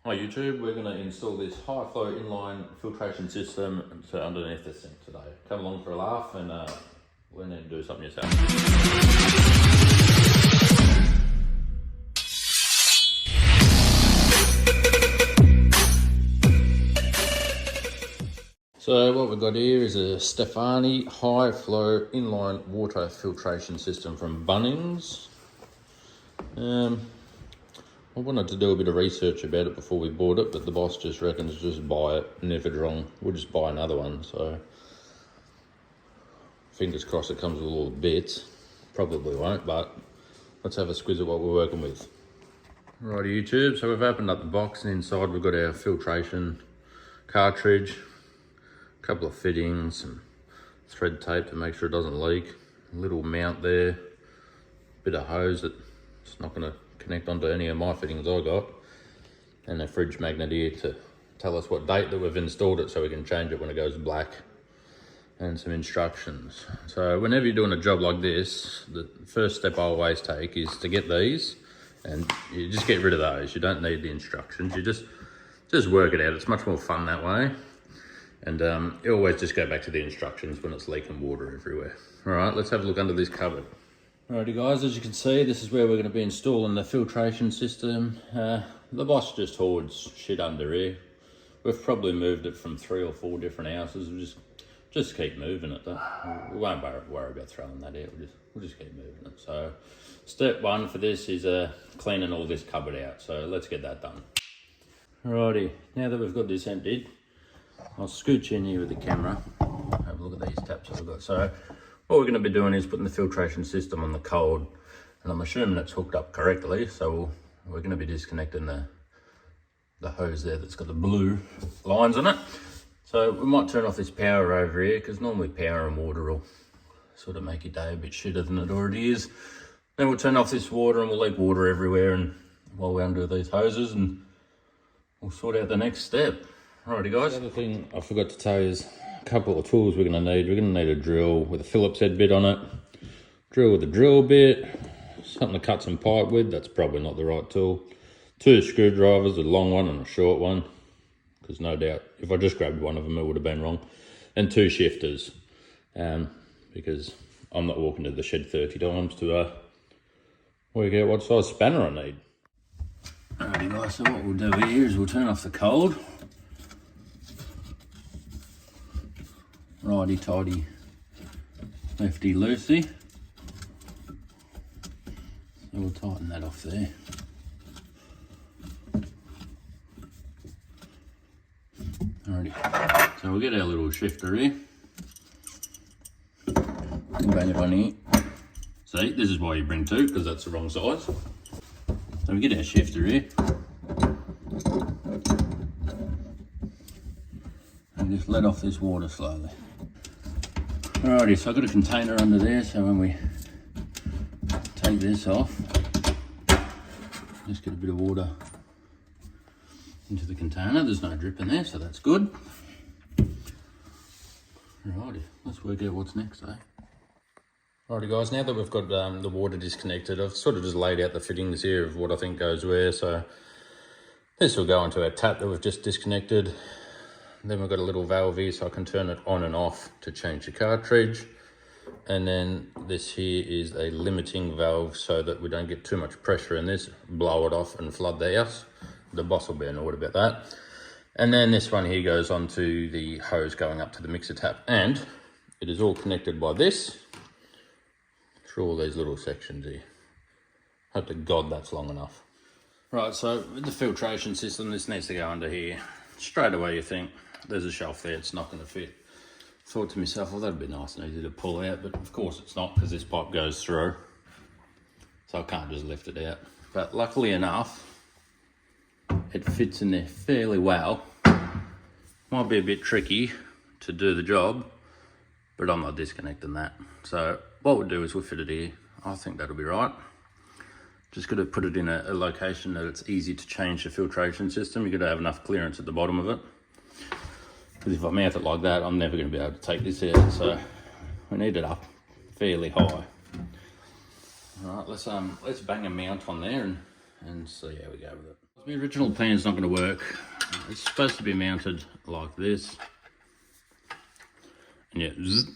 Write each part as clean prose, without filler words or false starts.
Hi YouTube, we're going to install this high flow inline filtration system to underneath the sink today. Come along for a laugh and learn how to do something yourself. So what we've got here is a Stefani high flow inline water filtration system from Bunnings. I wanted to do a bit of research about it before we bought it, but the boss just reckons just buy it, and if it's wrong, we'll just buy another one. So fingers crossed it comes with all the bits. Probably won't, but let's have a squiz at what we're working with. Righty YouTube, so we've opened up the box, and inside we've got our filtration cartridge, a couple of fittings, some thread tape to make sure it doesn't leak, a little mount there, bit of hose that it's not going to connect onto any of my fittings I got, and a fridge magnet here to tell us what date that we've installed it so we can change it when it goes black, and some instructions. So whenever you're doing a job like this, the first step I always take is to get these, and you just get rid of those. You don't need the instructions, you just work it out. It's much more fun that way. And you always just go back to the instructions when it's leaking water everywhere. All right, let's have a look under this cupboard. Alrighty guys, as you can see, this is where we're going to be installing the filtration system. The boss just hoards shit under here. We've probably moved it from 3 or 4 different houses. We'll just keep moving it though. We won't worry about throwing that out, we'll just keep moving it. So step 1 for this is cleaning all this cupboard out. So let's get that done. Alrighty, now that we've got this emptied, I'll scooch in here with the camera. Have a look at these taps I've got. So what we're going to be doing is putting the filtration system on the cold, and I'm assuming it's hooked up correctly, so we're going to be disconnecting the hose there that's got the blue lines on it. So we might turn off this power over here, because normally power and water will sort of make your day a bit shitter than it already is. Then we'll turn off this water and we'll leak water everywhere, and while we're under these hoses, and we'll sort out the next step. Alrighty guys. The other thing I forgot to tell you is a couple of tools we're going to need. We're going to need a drill with a Phillips head bit on it, drill with a drill bit, something to cut some pipe with. That's probably not the right tool. 2 screwdrivers, a long one and a short one, because no doubt if I just grabbed one of them it would have been wrong, and 2 shifters, because I'm not walking to the shed 30 times to work out what size spanner I need. Alrighty guys, so what we'll do here is we'll turn off the cold. Righty tighty, lefty loosey. So we'll tighten that off there. Alrighty, so we'll get our little shifter here. Bang it on here. See, this is why you bring 2, because that's the wrong size. So we get our shifter here. And just let off this water slowly. Alrighty, so I've got a container under there, so when we take this off, just get a bit of water into the container. There's no drip in there, so that's good. Alrighty, let's work out what's next, eh? Alrighty guys, now that we've got the water disconnected, I've sort of just laid out the fittings here of what I think goes where. So this will go into our tap that we've just disconnected. Then we've got a little valve here so I can turn it on and off to change the cartridge. And then this here is a limiting valve so that we don't get too much pressure in this, blow it off and flood the house. The boss will be annoyed about that. And then this one here goes onto the hose going up to the mixer tap. And it is all connected by this through all these little sections here. Hope to God that's long enough. Right, so with the filtration system, this needs to go under here. Straight away you think, there's a shelf there, it's not going to fit. Thought to myself, well, that'd be nice and easy to pull out, but of course it's not, because this pipe goes through, so I can't just lift it out. But luckily enough, it fits in there fairly well. Might be a bit tricky to do the job, but I'm not disconnecting that. So what we'll do is we'll fit it here. I think that'll be right. Just got to put it in a location that it's easy to change the filtration system. You've got to have enough clearance at the bottom of it. Because if I mount it like that, I'm never going to be able to take this out. So we need it up fairly high. All right, let's bang a mount on there and see how we go with it. The original plan's not going to work. It's supposed to be mounted like this. And yeah, zzz,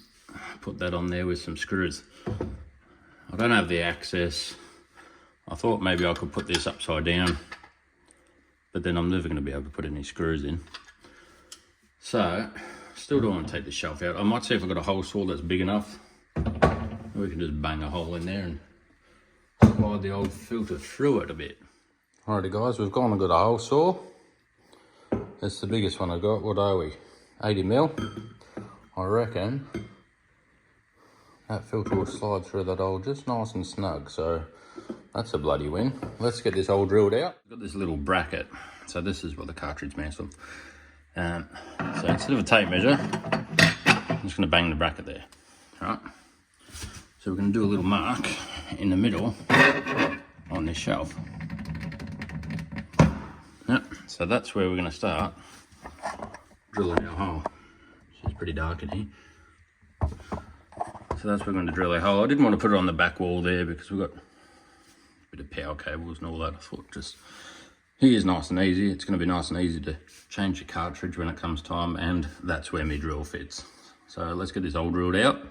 put that on there with some screws. I don't have the access. I thought maybe I could put this upside down, but then I'm never going to be able to put any screws in. So, still don't want to take the shelf out. I might see if I've got a hole saw that's big enough. We can just bang a hole in there and slide the old filter through it a bit. Alrighty guys, we've gone and got a hole saw. That's the biggest one I got. What are we? 80mm. I reckon that filter will slide through that hole just nice and snug. So that's a bloody win. Let's get this hole drilled out. Got this little bracket. So this is what the cartridge mounts on. So instead of a tape measure, I'm just going to bang the bracket there. Alright. So we're going to do a little mark in the middle on this shelf. Yep, so that's where we're going to start drilling our hole. It's pretty dark in here. So that's where we're going to drill our hole. I didn't want to put it on the back wall there because we've got a bit of power cables and all that. I thought just here's nice and easy. It's going to be nice and easy to change the cartridge when it comes time, and that's where my drill fits. So let's get this hole drilled out.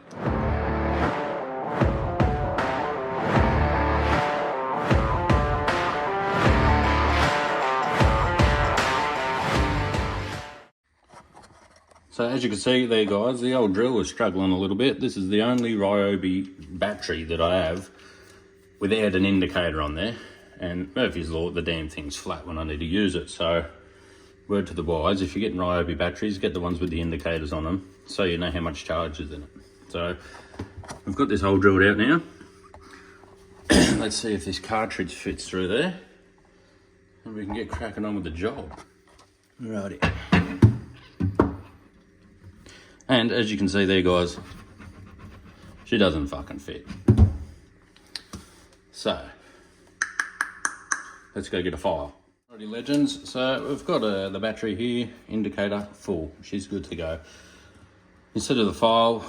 So as you can see there guys, the old drill is struggling a little bit. This is the only Ryobi battery that I have without an indicator on there. And Murphy's Law, the damn thing's flat when I need to use it. So word to the wise, if you're getting Ryobi batteries, get the ones with the indicators on them so you know how much charge is in it. So we've got this hole drilled out now. Let's see if this cartridge fits through there and we can get cracking on with the job. Righty. And as you can see there guys, she doesn't fucking fit. So, let's go get a file. Alrighty legends, so we've got the battery here, indicator full, she's good to go. Instead of the file,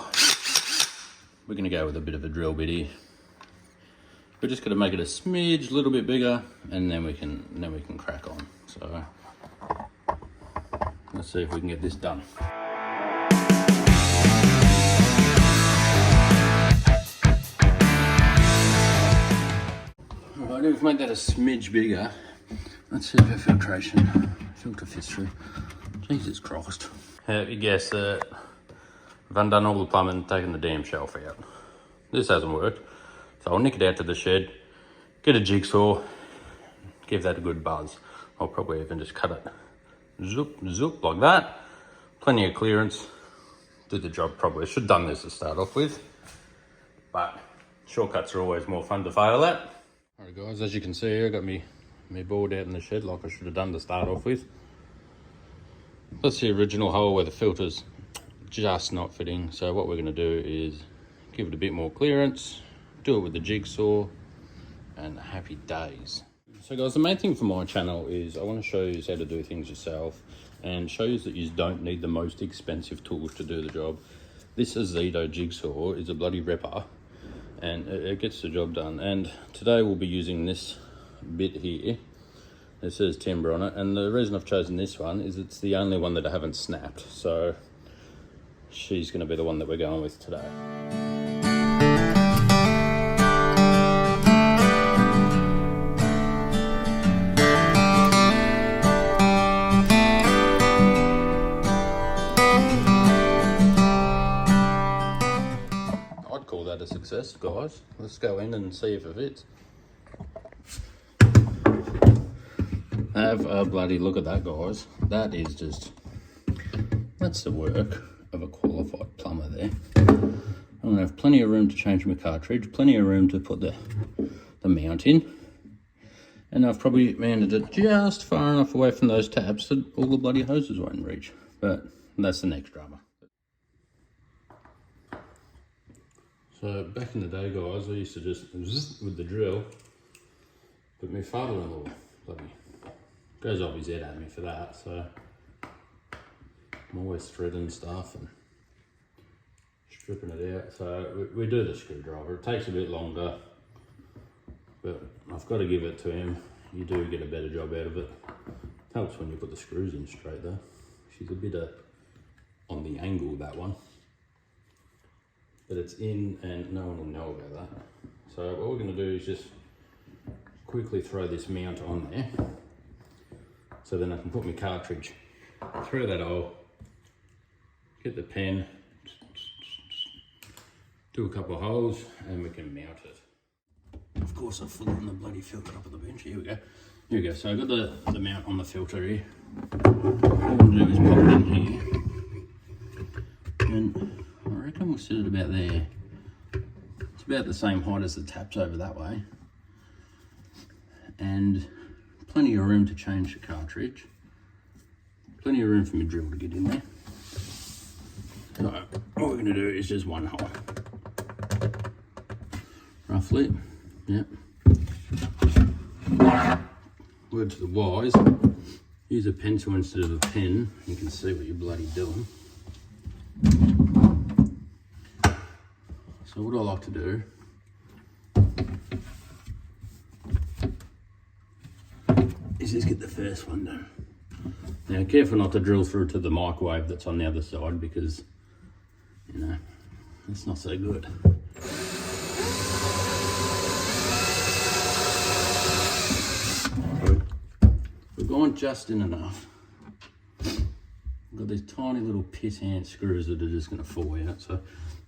we're gonna go with a bit of a drill bit here. We're just gonna make it a smidge, a little bit bigger, and then we can crack on. So, let's see if we can get this done. Alright, we've made that a smidge bigger. Let's see if our filter fits through. Jesus Christ. Have you guessed that I've undone all the plumbing, taken the damn shelf out. This hasn't worked. So I'll nick it out to the shed, get a jigsaw, give that a good buzz. I'll probably even just cut it zoop, zoop like that. Plenty of clearance. Did the job probably. I should have done this to start off with. But shortcuts are always more fun to fail at. Alright guys, as you can see here, I got me board out in the shed like I should have done to start off with. That's the original hole where the filter's just not fitting. So what we're going to do is give it a bit more clearance, do it with the jigsaw, and happy days. So guys, the main thing for my channel is I want to show you how to do things yourself and show you that you don't need the most expensive tools to do the job. This Azedo jigsaw is a bloody ripper and it gets the job done. And today we'll be using this bit here. It says timber on it, and the reason I've chosen this one is it's the only one that I haven't snapped, so she's going to be the one that we're going with today. I'd call that a success, guys. Let's go in and see if it fits. Have a bloody look at that, guys. That is just, that's the work of a qualified plumber there. I'm gonna have plenty of room to change my cartridge, plenty of room to put the mount in, and I've probably mounted it just far enough away from those tabs that all the bloody hoses won't reach, but that's the next drama. So back in the day, guys, I used to just zzz with the drill, but my father-in-law bloody goes off his head at me for that, so I'm always threading stuff and stripping it out. So we do the screwdriver. It takes a bit longer, but I've got to give it to him. you do get a better job out of it. Helps when you put the screws in straight though. She's a bit on the angle, that one. But it's in and no one will know about that. So what we're going to do is just quickly throw this mount on there. So then I can put my cartridge through that hole, get the pen, do a couple of holes and we can mount it. Of course I've forgotten the bloody filter up at the bench. Here we go. Here we go. So I've got the mount on the filter here. What I'm going to do is pop it in here. And I reckon we'll set it about there. It's about the same height as the taps over that way. And plenty of room to change the cartridge. Plenty of room for my drill to get in there. So what we're going to do is just one hole. Roughly. Yep. Word to the wise, use a pencil instead of a pen. You can see what you're bloody doing. So what I like to do is just get the first one done. Now careful not to drill through to the microwave that's on the other side, because you know it's not so good. We've gone just in enough. We've got these tiny little piss hand screws that are just going to fall out, so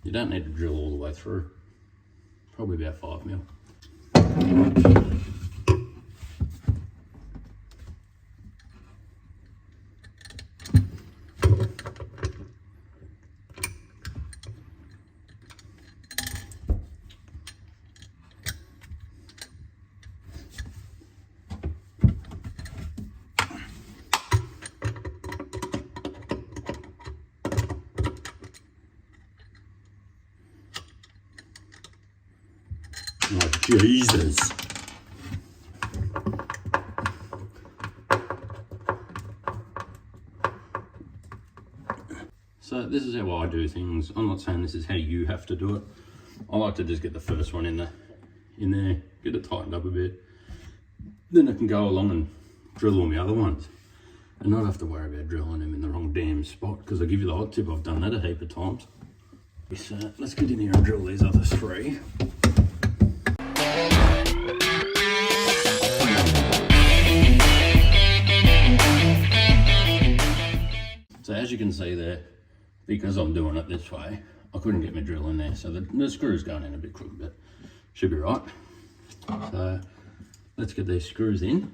you don't need to drill all the way through. Probably about 5 mil. Oh, Jesus. So this is how I do things. I'm not saying this is how you have to do it. I like to just get the first one in there, get it tightened up a bit. Then I can go along and drill all my other ones and not have to worry about drilling them in the wrong damn spot, because I give you the hot tip, I've done that a heap of times. So let's get in here and drill these other 3. So as you can see there, because I'm doing it this way, I couldn't get my drill in there. So the screw's going in a bit quick, but should be right. So let's get these screws in.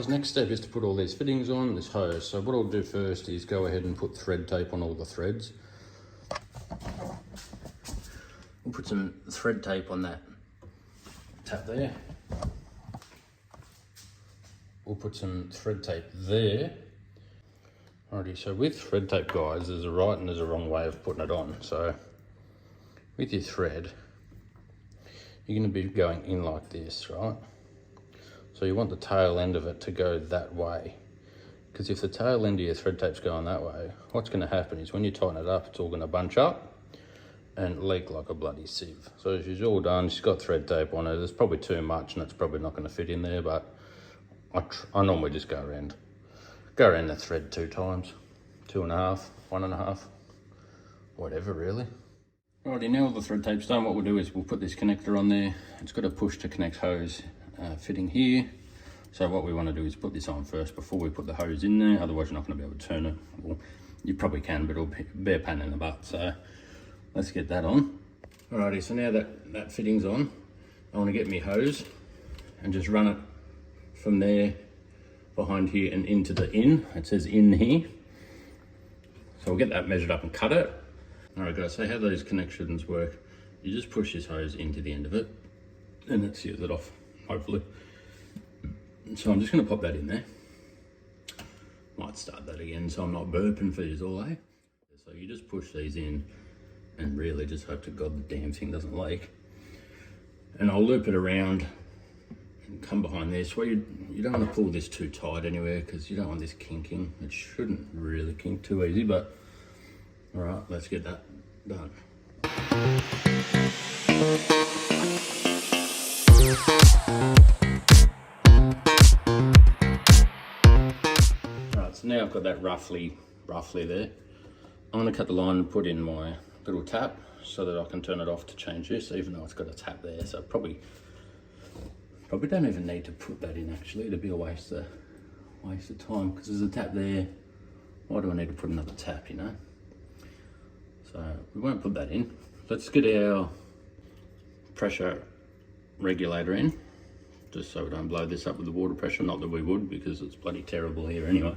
Next step is to put all these fittings on this hose. So what I'll do first is go ahead and put thread tape on all the threads. We'll put some thread tape on that tap there. We'll put some thread tape there. Alrighty, so with thread tape, guys, there's a right and there's a wrong way of putting it on. So with your thread, you're going to be going in like this, right? So you want the tail end of it to go that way, because if the tail end of your thread tape's going that way, what's going to happen is when you tighten it up, it's all going to bunch up and leak like a bloody sieve. So she's all done, she's got thread tape on it. There's probably too much and it's probably not going to fit in there, but I normally just go around the thread 2 times, 2.5, 1.5, whatever really. Alrighty, now all the thread tape's done, what we'll do is we'll put this connector on there. It's got a push to connect hose fitting here. So what we want to do is put this on first before we put the hose in there, otherwise you're not going to be able to turn it. Well, you probably can, but it'll be a pain in the butt. So let's get that on. Alrighty, so now that fitting's on, I want to get my hose and just run it from there behind here and into the in. It says in here. So we'll get that measured up and cut it. Alright guys, so how those connections work, you just push this hose into the end of it and it seals it off, hopefully. So I'm just going to pop that in there. Might start that again so I'm not burping for you all, eh? So you just push these in and really just hope to God the damn thing doesn't leak. And I'll loop it around and come behind this. Well, you don't want to pull this too tight anywhere because you don't want this kinking. It shouldn't really kink too easy, but all right, let's get that done. Alright, so now I've got that roughly there. I'm going to cut the line and put in my little tap so that I can turn it off to change this, even though it's got a tap there. So probably don't even need to put that in actually. It'd be a waste of time because there's a tap there. Why do I need to put another tap, you know? So we won't put that in. Let's get our pressure regulator in, just so we don't blow this up with the water pressure. Not that we would, because it's bloody terrible here anyway.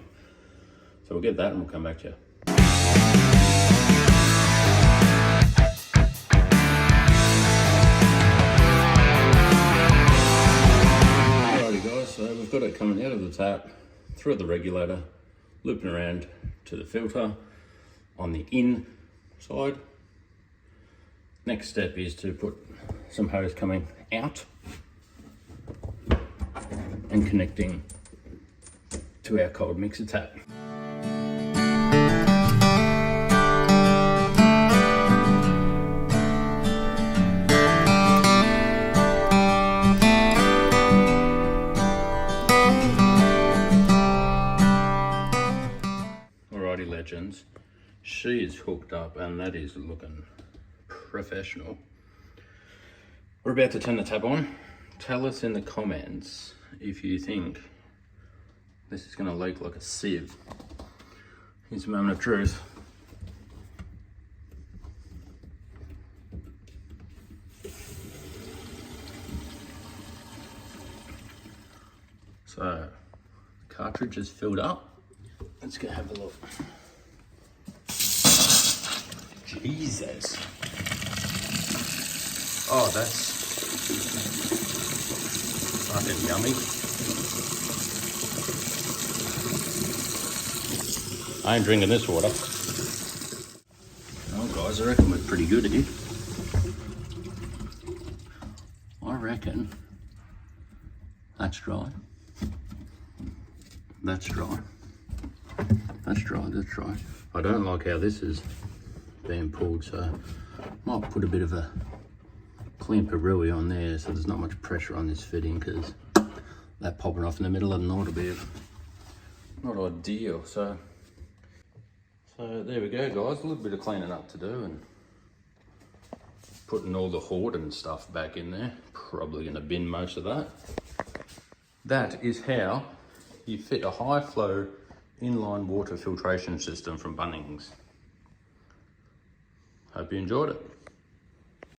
So we'll get that and we'll come back to you. Alrighty guys, so we've got it coming out of the tap, through the regulator, looping around to the filter on the in side. Next step is to put some hose coming out and connecting to our cold mixer tap. Alrighty legends, she is hooked up and that is looking professional. We're about to turn the tap on. Tell us in the comments if you think this is going to leak like a sieve. Here's a moment of truth. So, the cartridge is filled up. Let's go have a look. Jesus. Oh, that's fucking yummy. I ain't drinking this water. Oh guys, I reckon we're pretty good here. I reckon that's dry. That's dry. That's dry, that's dry. I don't like how this is being pulled, so I might put a bit of a clamperooey on there so there's not much pressure on this fitting, because that popping off in the middle of the night will be not ideal. So there we go guys, a little bit of cleaning up to do and putting all the hoard and stuff back in there. Probably going to bin most of that. That is how you fit a high flow inline water filtration system from Bunnings. Hope you enjoyed it.